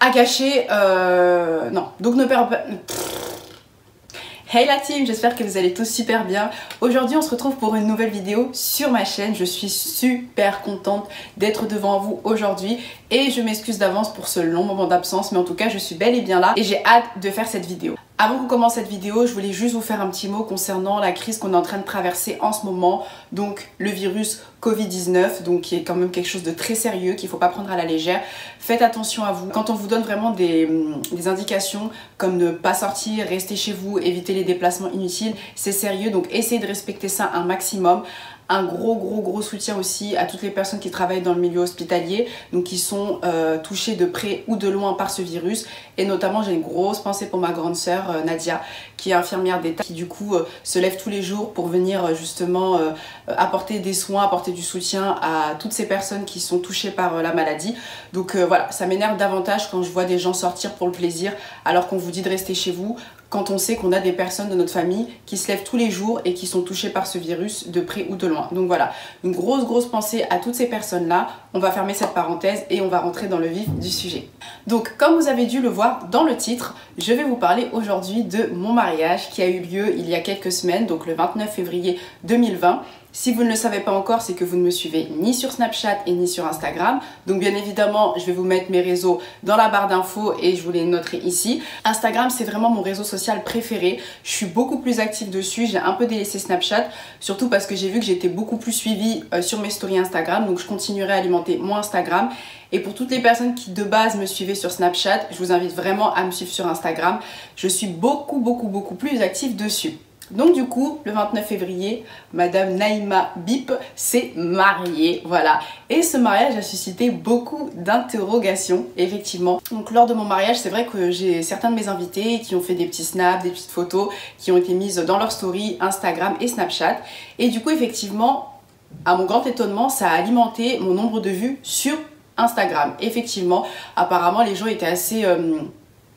à cacher. Non, donc ne perdez pas... Hey la team, j'espère que vous allez tous super bien. Aujourd'hui on se retrouve pour une nouvelle vidéo sur ma chaîne. Je suis super contente d'être devant vous aujourd'hui et je m'excuse d'avance pour ce long moment d'absence, mais en tout cas je suis bel et bien là et j'ai hâte de faire cette vidéo. Avant qu'on commence cette vidéo, je voulais juste vous faire un petit mot concernant la crise qu'on est en train de traverser en ce moment, donc le virus Covid-19, donc qui est quand même quelque chose de très sérieux, qu'il ne faut pas prendre à la légère. Faites attention à vous. Quand on vous donne vraiment des indications comme ne pas sortir, rester chez vous, éviter les déplacements inutiles, c'est sérieux, donc essayez de respecter ça un maximum. Un gros soutien aussi à toutes les personnes qui travaillent dans le milieu hospitalier, donc qui sont touchées de près ou de loin par ce virus. Et notamment, j'ai une grosse pensée pour ma grande sœur Nadia, qui est infirmière d'État, qui du coup se lève tous les jours pour venir justement apporter des soins, apporter du soutien à toutes ces personnes qui sont touchées par la maladie. Donc voilà, ça m'énerve davantage quand je vois des gens sortir pour le plaisir, alors qu'on vous dit de rester chez vous, quand on sait qu'on a des personnes de notre famille qui se lèvent tous les jours et qui sont touchées par ce virus de près ou de loin. Donc voilà, une grosse pensée à toutes ces personnes-là. On va fermer cette parenthèse et on va rentrer dans le vif du sujet. Donc comme vous avez dû le voir dans le titre, je vais vous parler aujourd'hui de mon mariage qui a eu lieu il y a quelques semaines, donc le 29 février 2020. Si vous ne le savez pas encore, c'est que vous ne me suivez ni sur Snapchat et ni sur Instagram. Donc bien évidemment, je vais vous mettre mes réseaux dans la barre d'infos et je vous les noterai ici. Instagram, c'est vraiment mon réseau social préféré. Je suis beaucoup plus active dessus. J'ai un peu délaissé Snapchat, surtout parce que j'ai vu que j'étais beaucoup plus suivie sur mes stories Instagram. Donc je continuerai à alimenter mon Instagram. Et pour toutes les personnes qui de base me suivaient sur Snapchat, je vous invite vraiment à me suivre sur Instagram. Je suis beaucoup plus active dessus. Donc du coup, le 29 février, Madame Naïma Bip s'est mariée, voilà. Et ce mariage a suscité beaucoup d'interrogations, effectivement. Donc lors de mon mariage, c'est vrai que j'ai certains de mes invités qui ont fait des petits snaps, des petites photos, qui ont été mises dans leur story Instagram et Snapchat. Et du coup, effectivement, à mon grand étonnement, ça a alimenté mon nombre de vues sur Instagram. Effectivement, apparemment, les gens étaient assez...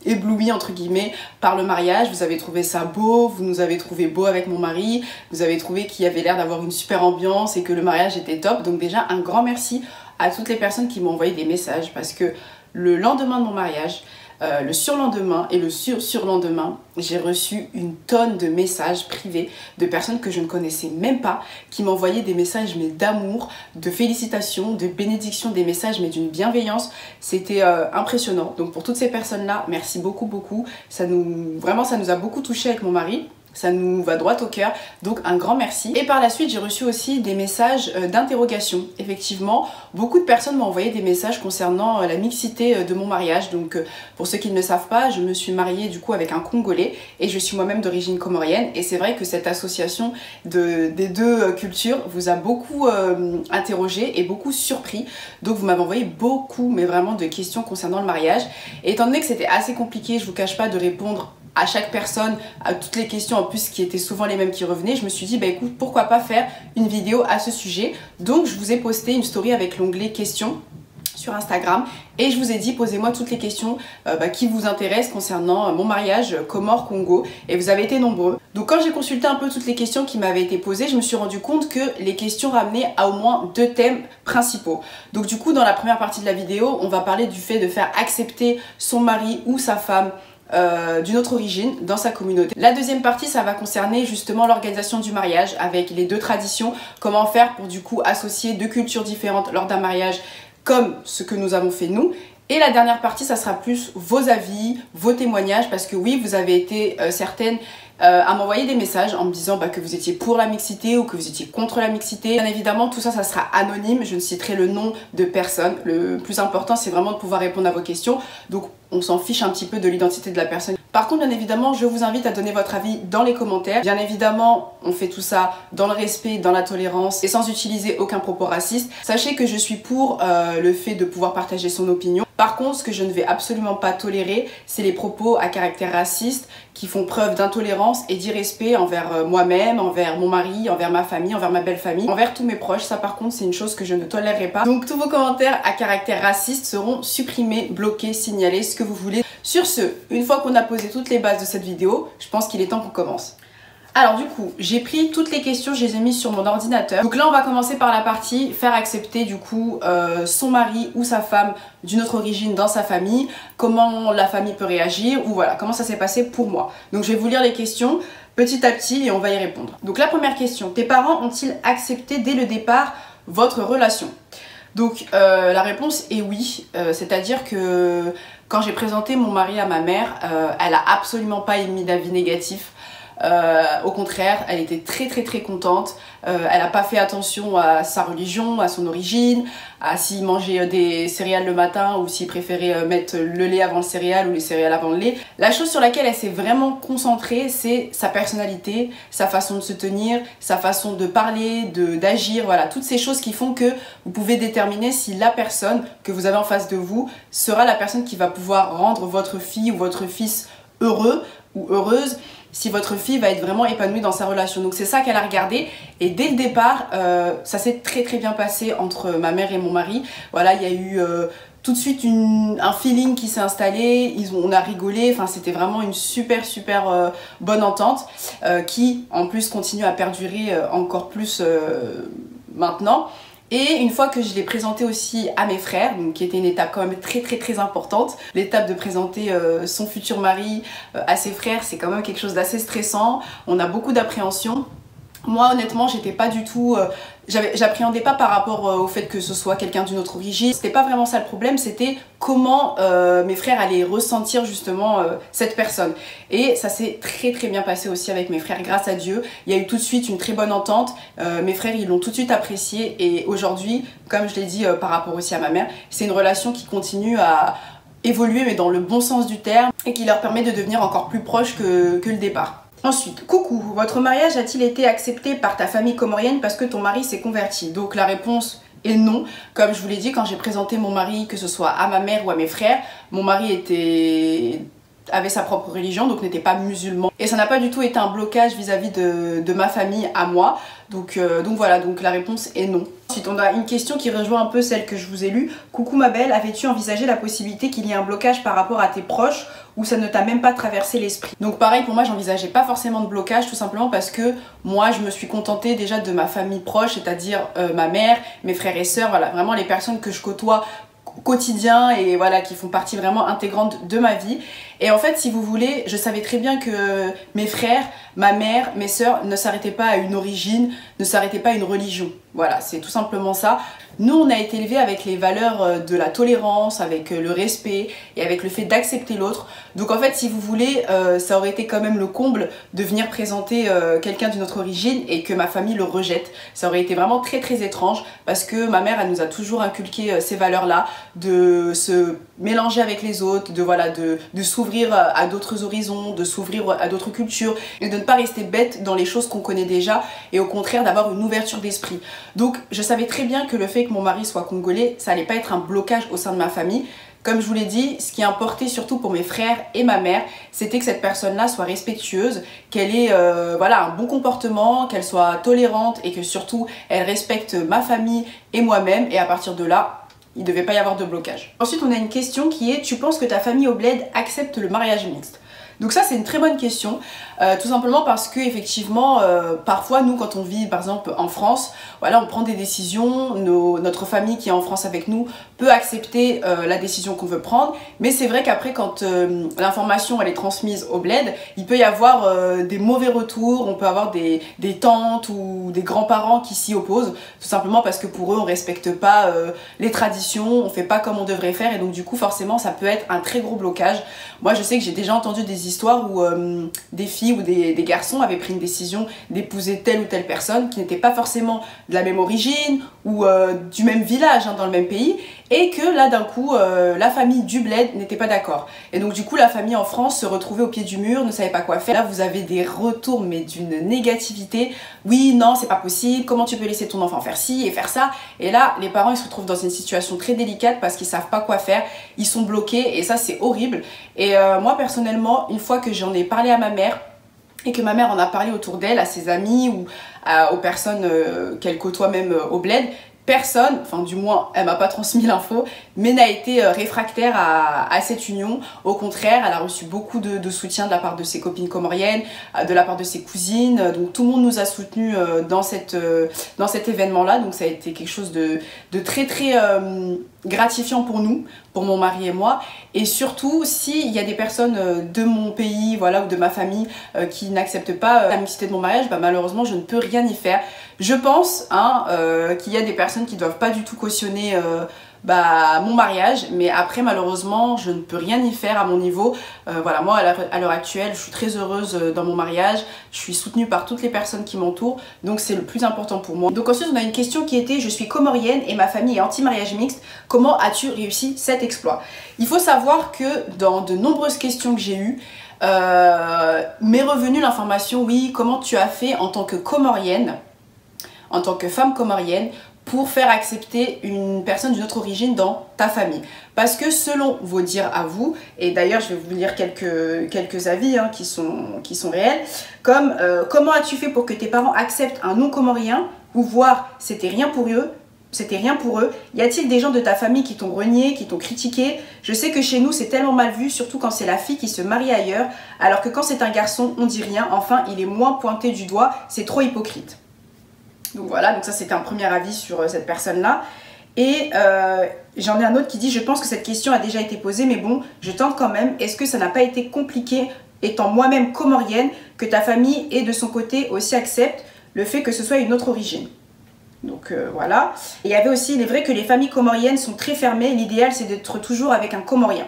ébloui entre guillemets par le mariage. Vous avez trouvé ça beau, vous nous avez trouvé beau avec mon mari, vous avez trouvé qu'il y avait l'air d'avoir une super ambiance et que le mariage était top. Donc déjà un grand merci à toutes les personnes qui m'ont envoyé des messages, parce que le lendemain de mon mariage, le surlendemain et le surlendemain, j'ai reçu une tonne de messages privés de personnes que je ne connaissais même pas, qui m'envoyaient des messages mais d'amour, de félicitations, de bénédictions, des messages mais d'une bienveillance. C'était impressionnant. Donc pour toutes ces personnes-là, merci beaucoup. Vraiment, ça nous a beaucoup touché avec mon mari. Ça nous va droit au cœur, donc un grand merci. Et par la suite, j'ai reçu aussi des messages d'interrogation. Effectivement, beaucoup de personnes m'ont envoyé des messages concernant la mixité de mon mariage. Donc pour ceux qui ne le savent pas, je me suis mariée du coup avec un Congolais et je suis moi-même d'origine comorienne. Et c'est vrai que cette association des deux cultures vous a beaucoup interrogé et beaucoup surpris. Donc vous m'avez envoyé beaucoup, mais vraiment, de questions concernant le mariage. Et étant donné que c'était assez compliqué, je vous cache pas, de répondre à chaque personne, à toutes les questions en plus qui étaient souvent les mêmes qui revenaient, je me suis dit bah écoute, pourquoi pas faire une vidéo à ce sujet. Donc je vous ai posté une story avec l'onglet questions sur Instagram et je vous ai dit posez-moi toutes les questions qui vous intéressent concernant mon mariage Comore-Congo, et vous avez été nombreux. Donc quand j'ai consulté un peu toutes les questions qui m'avaient été posées, je me suis rendu compte que les questions ramenaient à au moins deux thèmes principaux. Donc du coup, dans la première partie de la vidéo, on va parler du fait de faire accepter son mari ou sa femme d'une autre origine dans sa communauté. La deuxième partie, ça va concerner justement l'organisation du mariage avec les deux traditions, comment faire pour du coup associer deux cultures différentes lors d'un mariage comme ce que nous avons fait nous. Et la dernière partie, ça sera plus vos avis, vos témoignages, parce que oui, vous avez été certaines à m'envoyer des messages en me disant que vous étiez pour la mixité ou que vous étiez contre la mixité. Bien évidemment, tout ça, ça sera anonyme, je ne citerai le nom de personne. Le plus important, c'est vraiment de pouvoir répondre à vos questions. Donc, on s'en fiche un petit peu de l'identité de la personne. Par contre, bien évidemment, je vous invite à donner votre avis dans les commentaires. Bien évidemment, on fait tout ça dans le respect, dans la tolérance et sans utiliser aucun propos raciste. Sachez que je suis pour le fait de pouvoir partager son opinion. Par contre, ce que je ne vais absolument pas tolérer, c'est les propos à caractère raciste qui font preuve d'intolérance et d'irrespect envers moi-même, envers mon mari, envers ma famille, envers ma belle famille, envers tous mes proches. Ça, par contre, c'est une chose que je ne tolérerai pas. Donc, tous vos commentaires à caractère raciste seront supprimés, bloqués, signalés, ce que vous voulez. Sur ce, une fois qu'on a posé toutes les bases de cette vidéo, je pense qu'il est temps qu'on commence. Alors du coup, j'ai pris toutes les questions, je les ai mises sur mon ordinateur. Donc là, on va commencer par la partie faire accepter du coup son mari ou sa femme d'une autre origine dans sa famille, comment la famille peut réagir, ou voilà, comment ça s'est passé pour moi. Donc je vais vous lire les questions petit à petit et on va y répondre. Donc la première question, tes parents ont-ils accepté dès le départ votre relation? Donc la réponse est oui, c'est-à-dire que quand j'ai présenté mon mari à ma mère, elle a absolument pas émis d'avis négatif. Au contraire, elle était très contente. Elle n'a pas fait attention à sa religion, à son origine, à s'il mangeait des céréales le matin ou s'il préférait mettre le lait avant le céréal ou les céréales avant le lait. La chose sur laquelle elle s'est vraiment concentrée, c'est sa personnalité, sa façon de se tenir, sa façon de parler, d'agir, voilà, toutes ces choses qui font que vous pouvez déterminer si la personne que vous avez en face de vous sera la personne qui va pouvoir rendre votre fille ou votre fils heureux ou heureuse, si votre fille va être vraiment épanouie dans sa relation. Donc c'est ça qu'elle a regardé et dès le départ ça s'est très bien passé entre ma mère et mon mari. Voilà, il y a eu tout de suite un feeling qui s'est installé, on a rigolé, enfin c'était vraiment une super bonne entente qui en plus continue à perdurer encore plus maintenant. Et une fois que je l'ai présenté aussi à mes frères, donc qui était une étape quand même très importante, l'étape de présenter son futur mari à ses frères, c'est quand même quelque chose d'assez stressant, on a beaucoup d'appréhension. Moi honnêtement j'étais pas du tout, j'appréhendais pas par rapport au fait que ce soit quelqu'un d'une autre origine, c'était pas vraiment ça le problème, c'était comment mes frères allaient ressentir justement cette personne. Et ça s'est très bien passé aussi avec mes frères, grâce à Dieu. Il y a eu tout de suite une très bonne entente, mes frères ils l'ont tout de suite apprécié et aujourd'hui, comme je l'ai dit par rapport aussi à ma mère, c'est une relation qui continue à évoluer mais dans le bon sens du terme et qui leur permet de devenir encore plus proches que le départ. Ensuite, coucou, votre mariage a-t-il été accepté par ta famille comorienne parce que ton mari s'est converti? Donc la réponse est non. Comme je vous l'ai dit, quand j'ai présenté mon mari, que ce soit à ma mère ou à mes frères, mon mari avait sa propre religion, donc n'était pas musulman. Et ça n'a pas du tout été un blocage vis-à-vis de ma famille à moi. Donc voilà, donc la réponse est non. Ensuite, on a une question qui rejoint un peu celle que je vous ai lue. Coucou ma belle, avais-tu envisagé la possibilité qu'il y ait un blocage par rapport à tes proches ou ça ne t'a même pas traversé l'esprit? Donc pareil, pour moi, j'envisageais pas forcément de blocage, tout simplement parce que moi, je me suis contentée déjà de ma famille proche, c'est-à-dire ma mère, mes frères et sœurs, voilà, vraiment les personnes que je côtoie quotidien et voilà qui font partie vraiment intégrante de ma vie. Et en fait si vous voulez, je savais très bien que mes frères, ma mère, mes sœurs ne s'arrêtaient pas à une origine, ne s'arrêtaient pas à une religion. Voilà, c'est tout simplement ça. Nous on a été élevés avec les valeurs de la tolérance, avec le respect et avec le fait d'accepter l'autre. Donc en fait si vous voulez, ça aurait été quand même le comble de venir présenter quelqu'un d'une autre origine et que ma famille le rejette. Ça aurait été vraiment très étrange parce que ma mère elle nous a toujours inculqué ces valeurs là, de se mélanger avec les autres, de s'ouvrir à d'autres horizons, de s'ouvrir à d'autres cultures et de ne pas rester bête dans les choses qu'on connaît déjà et au contraire d'avoir une ouverture d'esprit. Donc je savais très bien que le fait que mon mari soit congolais, ça allait pas être un blocage au sein de ma famille. Comme je vous l'ai dit, ce qui importait surtout pour mes frères et ma mère, c'était que cette personne-là soit respectueuse, qu'elle ait voilà, un bon comportement, qu'elle soit tolérante et que surtout elle respecte ma famille et moi-même. Et à partir de là, il ne devait pas y avoir de blocage. Ensuite, on a une question qui est: tu penses que ta famille au bled accepte le mariage mixte? Donc ça c'est une très bonne question, tout simplement parce que effectivement parfois nous quand on vit par exemple en France, voilà, on prend des décisions, notre famille qui est en France avec nous peut accepter la décision qu'on veut prendre, mais c'est vrai qu'après quand l'information elle est transmise au bled, il peut y avoir des mauvais retours, on peut avoir des tantes ou des grands-parents qui s'y opposent, tout simplement parce que pour eux on respecte pas les traditions, on fait pas comme on devrait faire et donc du coup forcément ça peut être un très gros blocage. Moi je sais que j'ai déjà entendu des histoires où des filles ou des garçons avaient pris une décision d'épouser telle ou telle personne qui n'était pas forcément de la même origine ou du même village dans le même pays et que là d'un coup la famille du bled n'était pas d'accord et donc du coup la famille en France se retrouvait au pied du mur, ne savait pas quoi faire. Là vous avez des retours mais d'une négativité, oui non c'est pas possible, comment tu peux laisser ton enfant faire ci et faire ça, et là les parents ils se retrouvent dans une situation très délicate parce qu'ils savent pas quoi faire, ils sont bloqués et ça c'est horrible. Et moi personnellement, une fois que j'en ai parlé à ma mère et que ma mère en a parlé autour d'elle, à ses amis ou aux personnes qu'elle côtoie même au bled, personne, enfin du moins elle m'a pas transmis l'info, mais n'a été réfractaire à cette union. Au contraire, elle a reçu beaucoup de soutien de la part de ses copines comoriennes, de la part de ses cousines. Donc tout le monde nous a soutenus dans cet événement-là. Donc ça a été quelque chose de très très gratifiant pour nous, pour mon mari et moi. Et surtout, s'il y a des personnes de mon pays, voilà, ou de ma famille qui n'acceptent pas la mixité de mon mariage, bah, malheureusement, je ne peux rien y faire. Je pense qu'il y a des personnes qui ne doivent pas du tout cautionner mon mariage, mais après malheureusement je ne peux rien y faire à mon niveau. Voilà, moi à l'heure actuelle je suis très heureuse dans mon mariage, je suis soutenue par toutes les personnes qui m'entourent, donc c'est le plus important pour moi. Donc ensuite on a une question qui était: je suis comorienne et ma famille est anti-mariage mixte, comment as-tu réussi cet exploit? Il faut savoir que dans de nombreuses questions que j'ai eues, m'est revenue l'information: oui, comment tu as fait en tant que comorienne, en tant que femme comorienne, pour faire accepter une personne d'une autre origine dans ta famille. Parce que selon vos dires à vous, et d'ailleurs je vais vous lire quelques avis qui sont réels, comme comment as-tu fait pour que tes parents acceptent un non-comorien, ou voire c'était rien pour eux, y a-t-il des gens de ta famille qui t'ont renié, qui t'ont critiqué? Je sais que chez nous c'est tellement mal vu, surtout quand c'est la fille qui se marie ailleurs, alors que quand c'est un garçon on dit rien, enfin il est moins pointé du doigt, c'est trop hypocrite. Donc voilà, donc ça c'était un premier avis sur cette personne-là. Et j'en ai un autre qui dit: je pense que cette question a déjà été posée, mais bon, je tente quand même. Est-ce que ça n'a pas été compliqué, étant moi-même comorienne, que ta famille et de son côté aussi accepte le fait que ce soit une autre origine? Donc voilà. Et il y avait aussi: il est vrai que les familles comoriennes sont très fermées, l'idéal c'est d'être toujours avec un comorien.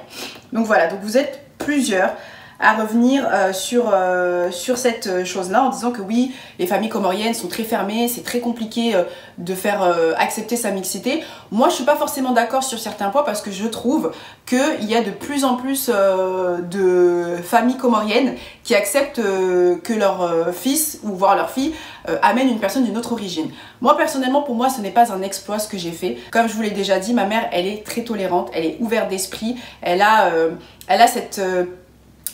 Donc voilà, donc vous êtes plusieurs à revenir sur cette chose-là, en disant que oui, les familles comoriennes sont très fermées, c'est très compliqué de faire accepter sa mixité. Moi, je suis pas forcément d'accord sur certains points, parce que je trouve qu'il y a de plus en plus de familles comoriennes qui acceptent que leur fils, ou voire leur fille, amène une personne d'une autre origine. Moi, personnellement, pour moi, ce n'est pas un exploit ce que j'ai fait. Comme je vous l'ai déjà dit, ma mère, elle est très tolérante, elle est ouverte d'esprit, elle a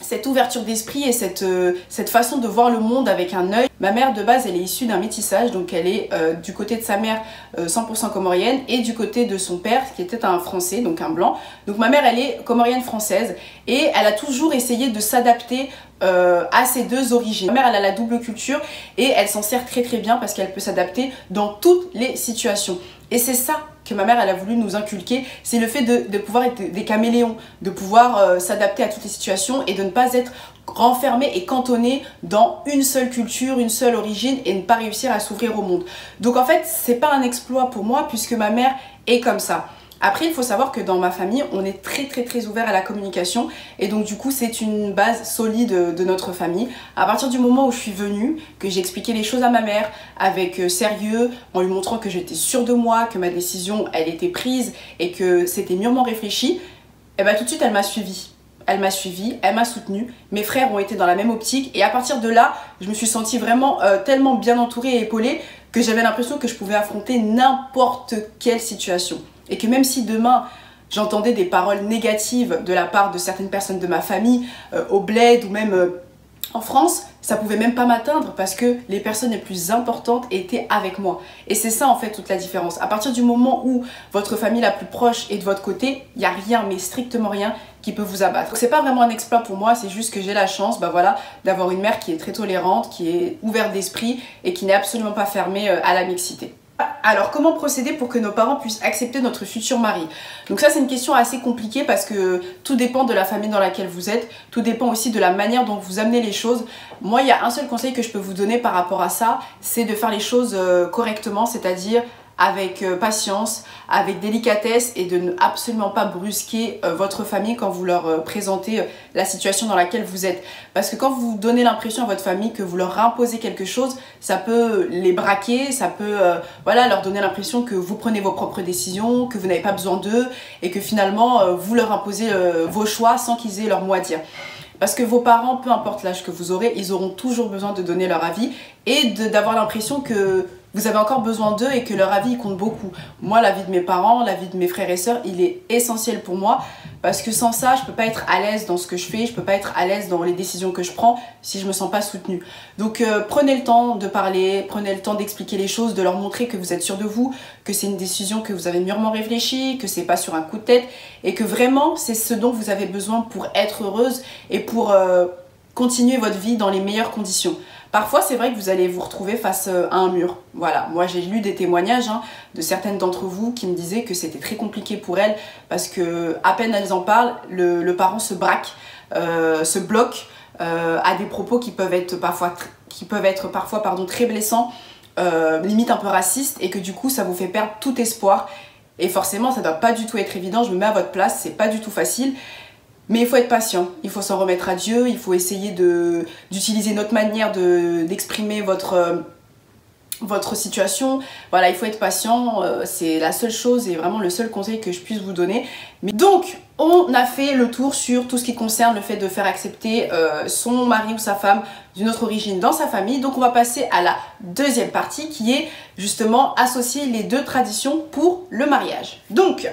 cette ouverture d'esprit et cette façon de voir le monde avec un œil. Ma mère de base elle est issue d'un métissage, donc elle est du côté de sa mère 100% comorienne, et du côté de son père qui était un français, donc un blanc. Donc ma mère elle est comorienne française, et elle a toujours essayé de s'adapter à ces deux origines. Ma mère elle a la double culture et elle s'en sert très très bien, parce qu'elle peut s'adapter dans toutes les situations. Et c'est ça que ma mère elle a voulu nous inculquer, c'est le fait de pouvoir être des caméléons, de pouvoir s'adapter à toutes les situations et de ne pas être renfermé et cantonné dans une seule culture, une seule origine, et ne pas réussir à s'ouvrir au monde. Donc en fait c'est pas un exploit pour moi, puisque ma mère est comme ça. Après, il faut savoir que dans ma famille, on est très très très ouvert à la communication, et donc du coup c'est une base solide de notre famille. À partir du moment où je suis venue, que j'ai expliqué les choses à ma mère avec sérieux, en lui montrant que j'étais sûre de moi, que ma décision elle était prise et que c'était mûrement réfléchi, et bah tout de suite elle m'a suivie. Elle m'a suivie, elle m'a soutenue, mes frères ont été dans la même optique, et à partir de là, je me suis sentie vraiment tellement bien entourée et épaulée que j'avais l'impression que je pouvais affronter n'importe quelle situation. Et que même si demain j'entendais des paroles négatives de la part de certaines personnes de ma famille, au bled ou même en France, ça pouvait même pas m'atteindre, parce que les personnes les plus importantes étaient avec moi. Et c'est ça en fait toute la différence. À partir du moment où votre famille la plus proche est de votre côté, il n'y a rien, mais strictement rien, qui peut vous abattre. Donc c'est pas vraiment un exploit pour moi, c'est juste que j'ai la chance voilà, d'avoir une mère qui est très tolérante, qui est ouverte d'esprit et qui n'est absolument pas fermée à la mixité. Alors comment procéder pour que nos parents puissent accepter notre futur mari? Donc ça c'est une question assez compliquée, parce que tout dépend de la famille dans laquelle vous êtes, tout dépend aussi de la manière dont vous amenez les choses. Moi il y a un seul conseil que je peux vous donner par rapport à ça, c'est de faire les choses correctement, c'est-à-dire avec patience, avec délicatesse, et de ne absolument pas brusquer votre famille quand vous leur présentez la situation dans laquelle vous êtes. Parce que quand vous donnez l'impression à votre famille que vous leur imposez quelque chose, ça peut les braquer, ça peut voilà, leur donner l'impression que vous prenez vos propres décisions, que vous n'avez pas besoin d'eux, et que finalement vous leur imposez vos choix sans qu'ils aient leur mot à dire. Parce que vos parents, peu importe l'âge que vous aurez, ils auront toujours besoin de donner leur avis et d'avoir l'impression que vous avez encore besoin d'eux et que leur avis il compte beaucoup. Moi, l'avis de mes parents, l'avis de mes frères et sœurs, il est essentiel pour moi parce que sans ça, je peux pas être à l'aise dans ce que je fais, je peux pas être à l'aise dans les décisions que je prends si je me sens pas soutenue. Donc prenez le temps de parler, prenez le temps d'expliquer les choses, de leur montrer que vous êtes sûr de vous, que c'est une décision que vous avez mûrement réfléchie, que c'est pas sur un coup de tête et que vraiment c'est ce dont vous avez besoin pour être heureuse et pour continuer votre vie dans les meilleures conditions. Parfois, c'est vrai que vous allez vous retrouver face à un mur. Voilà, moi j'ai lu des témoignages de certaines d'entre vous qui me disaient que c'était très compliqué pour elles parce que à peine elles en parlent, le parent se braque, se bloque à des propos qui peuvent être parfois très blessants, limite un peu racistes et que du coup ça vous fait perdre tout espoir. Et forcément, ça doit pas du tout être évident, je me mets à votre place, c'est pas du tout facile. Mais il faut être patient, il faut s'en remettre à Dieu, il faut essayer d'utiliser notre manière d'exprimer votre situation. Voilà, il faut être patient, c'est la seule chose et vraiment le seul conseil que je puisse vous donner. Mais donc, on a fait le tour sur tout ce qui concerne le fait de faire accepter son mari ou sa femme d'une autre origine dans sa famille. Donc on va passer à la deuxième partie qui est justement associer les deux traditions pour le mariage. Donc,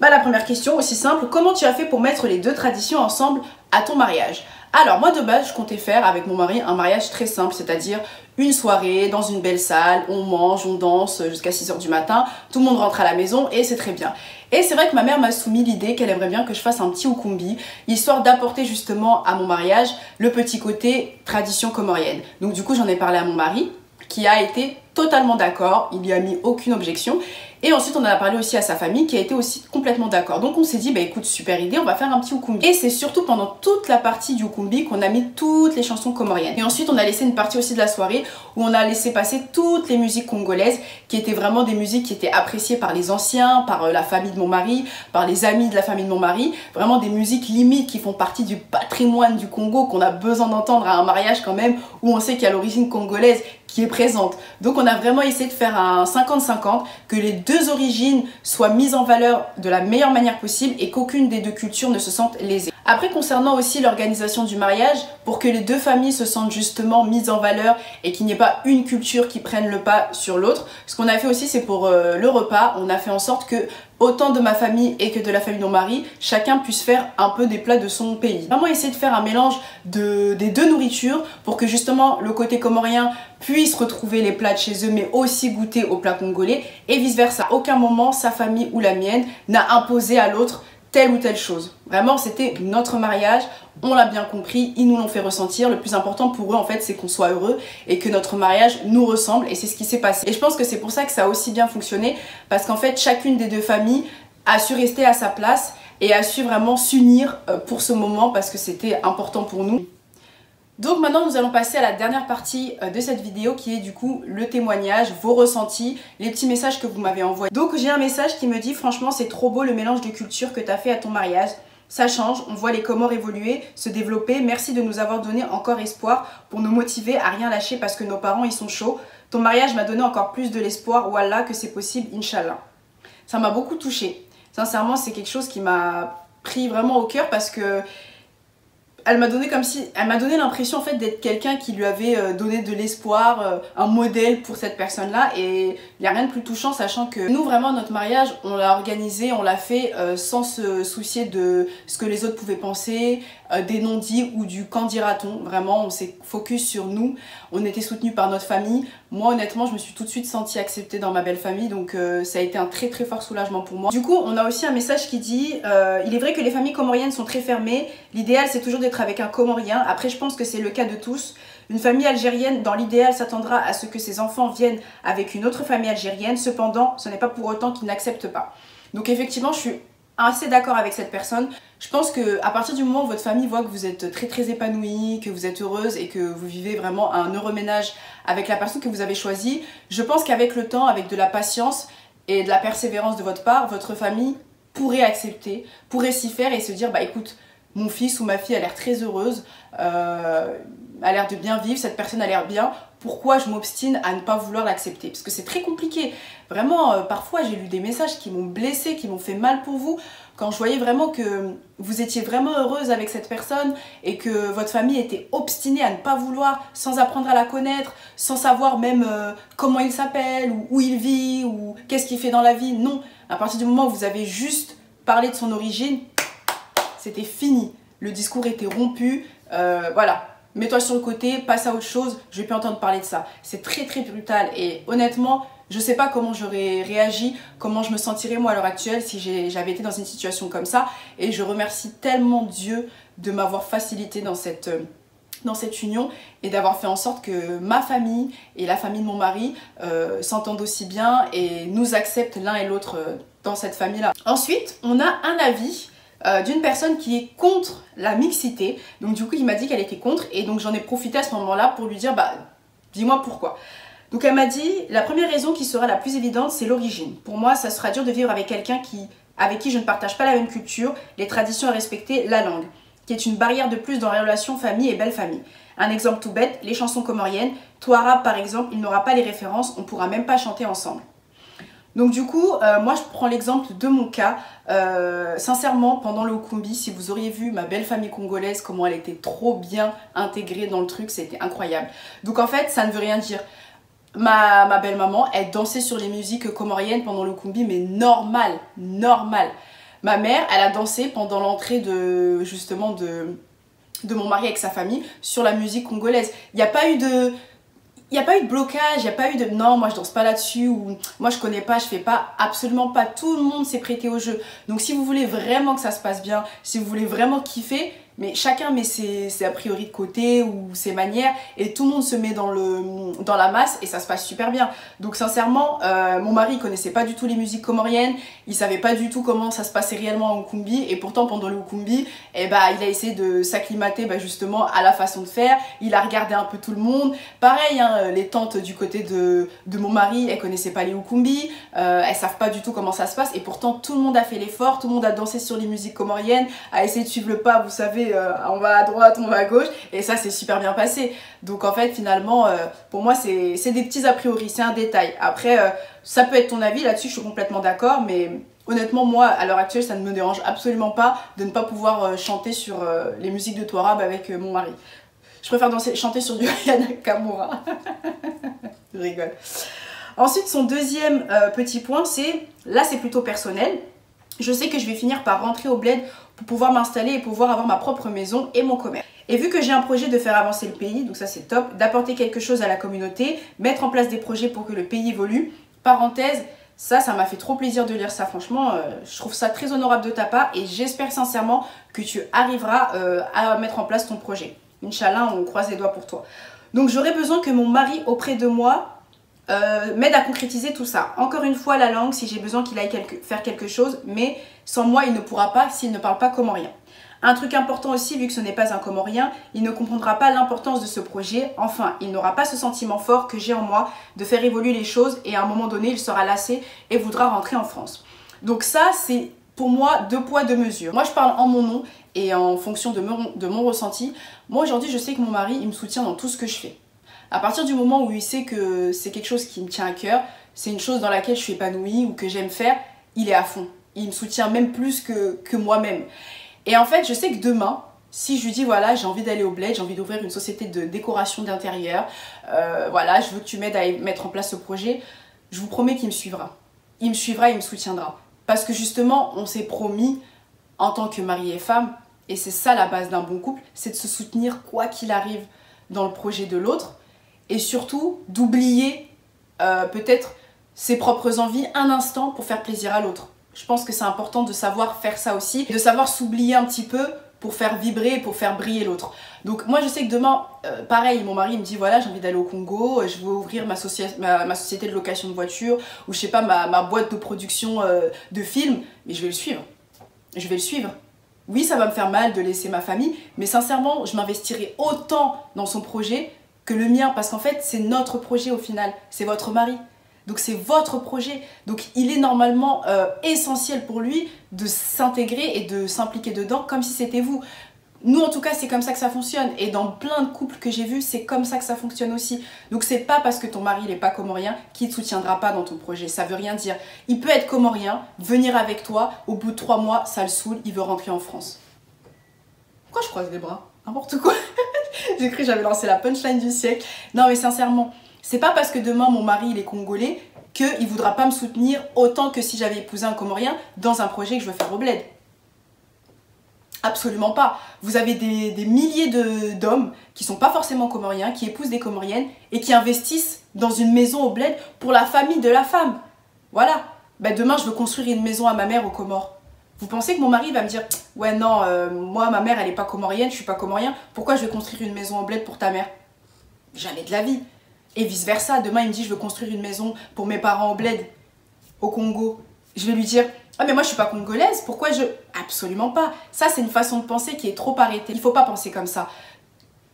la première question, aussi simple, comment tu as fait pour mettre les deux traditions ensemble à ton mariage? Alors moi de base, je comptais faire avec mon mari un mariage très simple, c'est-à-dire une soirée dans une belle salle, on mange, on danse jusqu'à 6 h du matin, tout le monde rentre à la maison et c'est très bien. Et c'est vrai que ma mère m'a soumis l'idée qu'elle aimerait bien que je fasse un petit ukumbi, histoire d'apporter justement à mon mariage le petit côté tradition comorienne. Donc du coup j'en ai parlé à mon mari, qui a été totalement d'accord, il n'y a mis aucune objection. Et ensuite on en a parlé aussi à sa famille qui a été aussi complètement d'accord. Donc on s'est dit, bah écoute, super idée, on va faire un petit ukumbi. Et c'est surtout pendant toute la partie du ukumbi qu'on a mis toutes les chansons comoriennes. Et ensuite on a laissé une partie aussi de la soirée où on a laissé passer toutes les musiques congolaises qui étaient vraiment des musiques qui étaient appréciées par les anciens, par la famille de mon mari, par les amis de la famille de mon mari. Vraiment des musiques limites qui font partie du patrimoine du Congo qu'on a besoin d'entendre à un mariage quand même où on sait qu'il y a l'origine congolaise qui est présente. Donc on a vraiment essayé de faire un 50-50, que les deux origines soient mises en valeur de la meilleure manière possible et qu'aucune des deux cultures ne se sente lésée. Après, concernant aussi l'organisation du mariage, pour que les deux familles se sentent justement mises en valeur et qu'il n'y ait pas une culture qui prenne le pas sur l'autre, ce qu'on a fait aussi, c'est pour le repas, on a fait en sorte que autant de ma famille et que de la famille de mon mari, chacun puisse faire un peu des plats de son pays. Vraiment essayer de faire un mélange des deux nourritures pour que justement le côté comorien puisse retrouver les plats de chez eux mais aussi goûter aux plats congolais et vice versa. À aucun moment sa famille ou la mienne n'a imposé à l'autre telle ou telle chose. Vraiment, c'était notre mariage, on l'a bien compris, ils nous l'ont fait ressentir. Le plus important pour eux, en fait, c'est qu'on soit heureux et que notre mariage nous ressemble et c'est ce qui s'est passé. Et je pense que c'est pour ça que ça a aussi bien fonctionné parce qu'en fait, chacune des deux familles a su rester à sa place et a su vraiment s'unir pour ce moment parce que c'était important pour nous. Donc maintenant nous allons passer à la dernière partie de cette vidéo qui est du coup le témoignage, vos ressentis, les petits messages que vous m'avez envoyés. Donc j'ai un message qui me dit franchement c'est trop beau le mélange de cultures que tu as fait à ton mariage. Ça change, on voit les Comores évoluer, se développer. Merci de nous avoir donné encore espoir pour nous motiver à rien lâcher parce que nos parents ils sont chauds. Ton mariage m'a donné encore plus de l'espoir, Wallah que c'est possible, Inch'Allah. Ça m'a beaucoup touchée. Sincèrement c'est quelque chose qui m'a pris vraiment au cœur parce que elle m'a donné l'impression en fait d'être quelqu'un qui lui avait donné de l'espoir, un modèle pour cette personne-là et il n'y a rien de plus touchant sachant que nous vraiment notre mariage on l'a organisé, on l'a fait sans se soucier de ce que les autres pouvaient penser, des non-dits ou du qu'en dira-t-on. Vraiment on s'est focus sur nous, on était soutenus par notre famille. Moi honnêtement je me suis tout de suite sentie acceptée dans ma belle famille donc ça a été un très très fort soulagement pour moi. Du coup on a aussi un message qui dit il est vrai que les familles comoriennes sont très fermées, l'idéal c'est toujours d'être avec un Comorien. Après je pense que c'est le cas de tous. Une famille algérienne dans l'idéal s'attendra à ce que ses enfants viennent avec une autre famille algérienne, cependant ce n'est pas pour autant qu'ils n'acceptent pas. Donc effectivement je suis assez d'accord avec cette personne. Je pense que à partir du moment où votre famille voit que vous êtes très très épanouie, que vous êtes heureuse et que vous vivez vraiment un heureux ménage avec la personne que vous avez choisie, je pense qu'avec le temps, avec de la patience et de la persévérance de votre part, votre famille pourrait accepter, pourrait s'y faire et se dire bah écoute, mon fils ou ma fille a l'air très heureuse, a l'air de bien vivre, cette personne a l'air bien, pourquoi je m'obstine à ne pas vouloir l'accepter? Parce que c'est très compliqué. Vraiment, parfois j'ai lu des messages qui m'ont blessée, qui m'ont fait mal pour vous. quand je voyais vraiment que vous étiez vraiment heureuse avec cette personne et que votre famille était obstinée à ne pas vouloir, sans apprendre à la connaître, sans savoir même comment il s'appelle, ou où il vit, ou qu'est-ce qu'il fait dans la vie. Non, à partir du moment où vous avez juste parlé de son origine, c'était fini. Le discours était rompu, voilà. Mets-toi sur le côté, passe à autre chose, je vais plus entendre parler de ça. C'est très très brutal et honnêtement, je sais pas comment j'aurais réagi, comment je me sentirais moi à l'heure actuelle si j'avais été dans une situation comme ça. Et je remercie tellement Dieu de m'avoir facilité dans cette union et d'avoir fait en sorte que ma famille et la famille de mon mari s'entendent aussi bien et nous acceptent l'un et l'autre dans cette famille-là. Ensuite, on a un avis d'une personne qui est contre la mixité. Donc du coup il m'a dit qu'elle était contre et donc j'en ai profité à ce moment-là pour lui dire bah dis-moi pourquoi. Donc elle m'a dit la première raison qui sera la plus évidente c'est l'origine. Pour moi ça sera dur de vivre avec quelqu'un avec qui je ne partage pas la même culture, les traditions à respecter, la langue, qui est une barrière de plus dans les relations famille et belle famille. Un exemple tout bête, les chansons comoriennes, toi arabe par exemple, il n'aura pas les références, on ne pourra même pas chanter ensemble. Donc du coup, moi je prends l'exemple de mon cas. Sincèrement, pendant le Ukumbi, si vous auriez vu ma belle famille congolaise, comment elle était trop bien intégrée dans le truc, c'était incroyable. Donc en fait, ça ne veut rien dire. Ma belle maman, elle dansait sur les musiques comoriennes pendant le Ukumbi, mais normal, normal. Ma mère, elle a dansé pendant l'entrée justement de mon mari avec sa famille sur la musique congolaise. Il n'y a pas eu de... Il n'y a pas eu de blocage, il n'y a pas eu de non, moi je danse pas là-dessus, ou moi je connais pas, je fais pas, absolument pas. Tout le monde s'est prêté au jeu. Donc si vous voulez vraiment que ça se passe bien, si vous voulez vraiment kiffer, mais chacun met ses a priori de côté ou ses manières et tout le monde se met dans la masse et ça se passe super bien. Donc sincèrement, mon mari il connaissait pas du tout les musiques comoriennes, il savait pas du tout comment ça se passait réellement en Ukumbi et pourtant pendant le Ukumbi, eh ben, il a essayé de s'acclimater justement à la façon de faire, il a regardé un peu tout le monde. Pareil, hein, les tantes du côté de mon mari, elles connaissaient pas les Ukumbi, elles savent pas du tout comment ça se passe et pourtant tout le monde a fait l'effort, tout le monde a dansé sur les musiques comoriennes, a essayé de suivre le pas, vous savez, on va à droite, on va à gauche et ça c'est super bien passé. Donc en fait finalement pour moi c'est des petits a priori, c'est un détail. Après ça peut être ton avis là-dessus, je suis complètement d'accord, mais honnêtement moi à l'heure actuelle ça ne me dérange absolument pas de ne pas pouvoir chanter sur les musiques de Touarab avec mon mari. Je préfère chanter sur du Aya Nakamura. Je rigole. Ensuite son deuxième petit point c'est, là c'est plutôt personnel. Je sais que je vais finir par rentrer au bled pour pouvoir m'installer et pouvoir avoir ma propre maison et mon commerce. Et vu que j'ai un projet de faire avancer le pays, donc ça c'est top, d'apporter quelque chose à la communauté, mettre en place des projets pour que le pays évolue, parenthèse, ça m'a fait trop plaisir de lire ça, franchement, je trouve ça très honorable de ta part et j'espère sincèrement que tu arriveras à mettre en place ton projet. Inch'Allah, on croise les doigts pour toi. Donc j'aurais besoin que mon mari auprès de moi m'aide à concrétiser tout ça. Encore une fois, la langue, si j'ai besoin qu'il aille faire quelque chose, mais sans moi, il ne pourra pas s'il ne parle pas comorien. Un truc important aussi, vu que ce n'est pas un comorien, il ne comprendra pas l'importance de ce projet. Enfin, il n'aura pas ce sentiment fort que j'ai en moi de faire évoluer les choses et à un moment donné, il sera lassé et voudra rentrer en France. Donc ça, c'est pour moi 2 poids 2 mesures. Moi, je parle en mon nom et en fonction de mon ressenti. Moi, aujourd'hui, je sais que mon mari, il me soutient dans tout ce que je fais. À partir du moment où il sait que c'est quelque chose qui me tient à cœur, c'est une chose dans laquelle je suis épanouie ou que j'aime faire, il est à fond. Il me soutient même plus que moi-même. Et en fait, je sais que demain, si je lui dis voilà, j'ai envie d'aller au bled, j'ai envie d'ouvrir une société de décoration d'intérieur, voilà, je veux que tu m'aides à mettre en place ce projet, je vous promets qu'il me suivra. Il me suivra, il me soutiendra. Parce que justement, on s'est promis en tant que mari et femme, et c'est ça la base d'un bon couple, c'est de se soutenir quoi qu'il arrive dans le projet de l'autre. Et surtout d'oublier peut-être ses propres envies un instant pour faire plaisir à l'autre. Je pense que c'est important de savoir faire ça aussi, de savoir s'oublier un petit peu pour faire vibrer et pour faire briller l'autre. Donc moi je sais que demain, pareil, mon mari me dit voilà, j'ai envie d'aller au Congo, je veux ouvrir ma société de location de voiture ou je sais pas, ma boîte de production de films, mais je vais le suivre. Je vais le suivre. Oui, ça va me faire mal de laisser ma famille, mais sincèrement, je m'investirai autant dans son projet que le mien, parce qu'en fait c'est notre projet au final, c'est votre mari, donc c'est votre projet, donc il est normalement essentiel pour lui de s'intégrer et de s'impliquer dedans comme si c'était vous. Nous, en tout cas, c'est comme ça que ça fonctionne. Et dans plein de couples que j'ai vus, c'est comme ça que ça fonctionne aussi. Donc, c'est pas parce que ton mari n'est pas comorien qu'il ne te soutiendra pas dans ton projet. Ça veut rien dire. Il peut être comorien, venir avec toi, au bout de 3 mois, ça le saoule, il veut rentrer en France. Pourquoi je croise les bras? N'importe quoi. J'ai cru que j'avais lancé la punchline du siècle. Non, mais sincèrement, c'est pas parce que demain, mon mari, il est congolais, qu'il voudra pas me soutenir autant que si j'avais épousé un comorien dans un projet que je veux faire au bled. Absolument pas. Vous avez des milliers d'hommes qui sont pas forcément comoriens, qui épousent des comoriennes et qui investissent dans une maison au bled pour la famille de la femme. Voilà. Ben demain, je veux construire une maison à ma mère aux Comores. Vous pensez que mon mari va me dire « Ouais, non, moi, ma mère, elle est pas comorienne, je suis pas comorien. Pourquoi je vais construire une maison au bled pour ta mère ?» Jamais de la vie. Et vice versa. Demain, il me dit « Je veux construire une maison pour mes parents au bled, au Congo. » Je vais lui dire « Ah mais moi je suis pas congolaise, pourquoi je... » Absolument pas. Ça c'est une façon de penser qui est trop arrêtée. Il faut pas penser comme ça.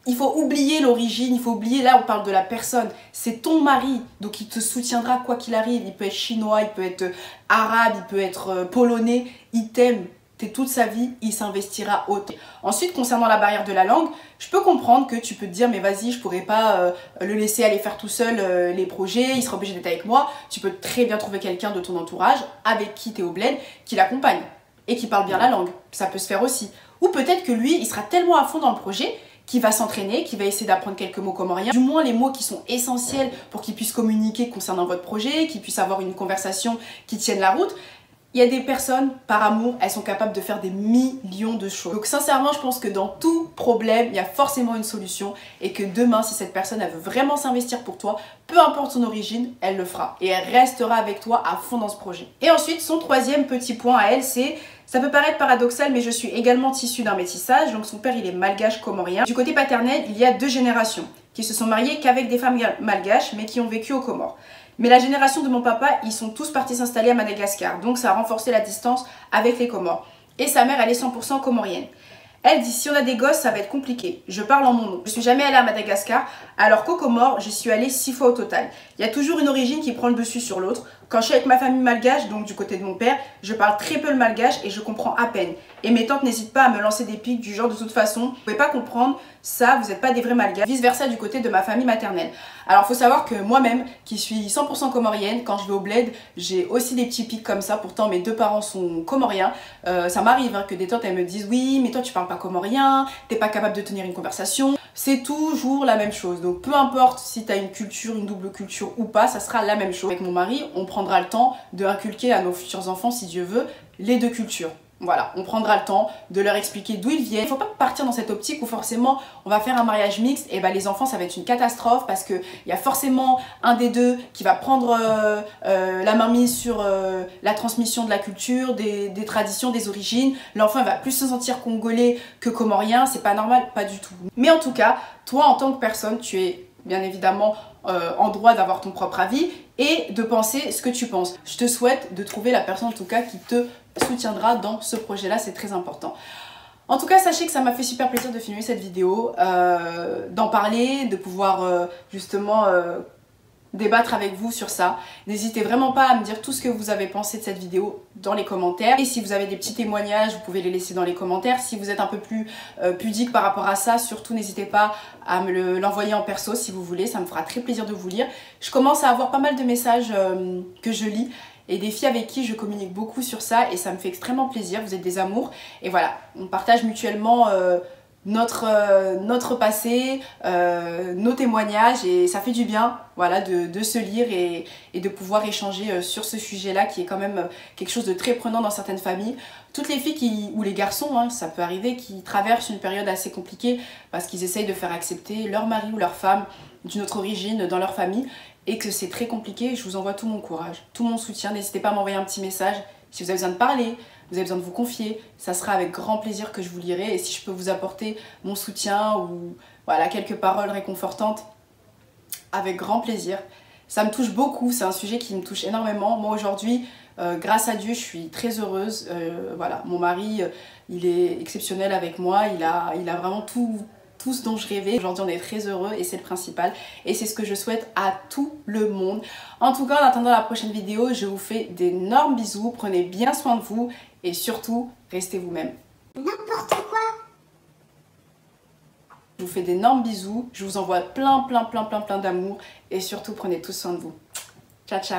Il faut oublier l'origine, il faut oublier, là on parle de la personne. C'est ton mari, donc il te soutiendra quoi qu'il arrive. Il peut être chinois, il peut être arabe, il peut être polonais. Il t'aime. T'es toute sa vie, il s'investira autant. Ensuite, concernant la barrière de la langue, je peux comprendre que tu peux te dire mais vas-y, je pourrais pas le laisser aller faire tout seul les projets, il sera obligé d'être avec moi. Tu peux très bien trouver quelqu'un de ton entourage avec qui tu es au bled, qui l'accompagne et qui parle bien la langue. Ça peut se faire aussi. Ou peut-être que lui, il sera tellement à fond dans le projet qu'il va s'entraîner, qu'il va essayer d'apprendre quelques mots comoriens, du moins les mots qui sont essentiels pour qu'il puisse communiquer concernant votre projet, qu'il puisse avoir une conversation qui tienne la route. Il y a des personnes, par amour, elles sont capables de faire des millions de choses. Donc sincèrement, je pense que dans tout problème, il y a forcément une solution et que demain, si cette personne, elle veut vraiment s'investir pour toi, peu importe son origine, elle le fera. Et elle restera avec toi à fond dans ce projet. Et ensuite, son troisième petit point à elle, c'est... Ça peut paraître paradoxal, mais je suis également issue d'un métissage, donc son père, il est malgache comorien. Du côté paternel, il y a 2 générations qui se sont mariées qu'avec des femmes malgaches, mais qui ont vécu aux Comores. Mais la génération de mon papa, ils sont tous partis s'installer à Madagascar. Donc ça a renforcé la distance avec les Comores. Et sa mère, elle est 100% comorienne. Elle dit, si on a des gosses, ça va être compliqué. Je parle en mon nom. Je suis jamais allée à Madagascar, alors qu'aux Comores, je suis allée 6 fois au total. Il y a toujours une origine qui prend le dessus sur l'autre. Quand je suis avec ma famille malgache, donc du côté de mon père, je parle très peu le malgache et je comprends à peine. Et mes tantes n'hésitent pas à me lancer des pics du genre de toute façon, vous pouvez pas comprendre ça, vous n'êtes pas des vrais malgaches. Vice versa du côté de ma famille maternelle. Alors faut savoir que moi-même, qui suis 100% comorienne, quand je vais au bled, j'ai aussi des petits pics comme ça. Pourtant mes 2 parents sont comoriens. Ça m'arrive hein, que des tantes elles me disent oui, mais toi tu parles pas comorien, t'es pas capable de tenir une conversation. C'est toujours la même chose. Donc peu importe si tu as une culture, une double culture ou pas, ça sera la même chose. Avec mon mari, on prendra le temps de inculquer à nos futurs enfants, si Dieu veut, les 2 cultures. Voilà, on prendra le temps de leur expliquer d'où ils viennent. Il ne faut pas partir dans cette optique où forcément on va faire un mariage mixte et bah les enfants ça va être une catastrophe parce qu'il y a forcément un des 2 qui va prendre la mainmise sur la transmission de la culture, des traditions, des origines. L'enfant va plus se sentir congolais que comorien, c'est pas normal, pas du tout. Mais en tout cas, toi en tant que personne, tu es bien évidemment en droit d'avoir ton propre avis et de penser ce que tu penses. Je te souhaite de trouver la personne en tout cas qui te soutiendra dans ce projet-là, c'est très important. En tout cas, sachez que ça m'a fait super plaisir de filmer cette vidéo, d'en parler, de pouvoir justement débattre avec vous sur ça. N'hésitez vraiment pas à me dire tout ce que vous avez pensé de cette vidéo dans les commentaires. Et si vous avez des petits témoignages, vous pouvez les laisser dans les commentaires. Si vous êtes un peu plus pudique par rapport à ça, surtout n'hésitez pas à me l'envoyer en perso si vous voulez. Ça me fera très plaisir de vous lire. Je commence à avoir pas mal de messages que je lis et des filles avec qui je communique beaucoup sur ça et ça me fait extrêmement plaisir. Vous êtes des amours et voilà, on partage mutuellement notre passé, nos témoignages et ça fait du bien voilà, de se lire et de pouvoir échanger sur ce sujet-là qui est quand même quelque chose de très prenant dans certaines familles. Toutes les filles ou les garçons, hein, ça peut arriver, qui traversent une période assez compliquée parce qu'ils essayent de faire accepter leur mari ou leur femme d'une autre origine dans leur famille et que c'est très compliqué, je vous envoie tout mon courage, tout mon soutien. N'hésitez pas à m'envoyer un petit message si vous avez besoin de parler, vous avez besoin de vous confier, ça sera avec grand plaisir que je vous lirai et si je peux vous apporter mon soutien ou voilà, quelques paroles réconfortantes, avec grand plaisir. Ça me touche beaucoup, c'est un sujet qui me touche énormément. Moi aujourd'hui, grâce à Dieu, je suis très heureuse. Voilà, mon mari, il est exceptionnel avec moi, il a vraiment tout ce dont je rêvais. Aujourd'hui on est très heureux et c'est le principal et c'est ce que je souhaite à tout le monde. En tout cas en attendant la prochaine vidéo, je vous fais d'énormes bisous, prenez bien soin de vous et surtout restez vous-même. N'importe quoi. vous fais d'énormes bisous. Je vous envoie plein d'amour. Et surtout, prenez tous soin de vous. Ciao, ciao.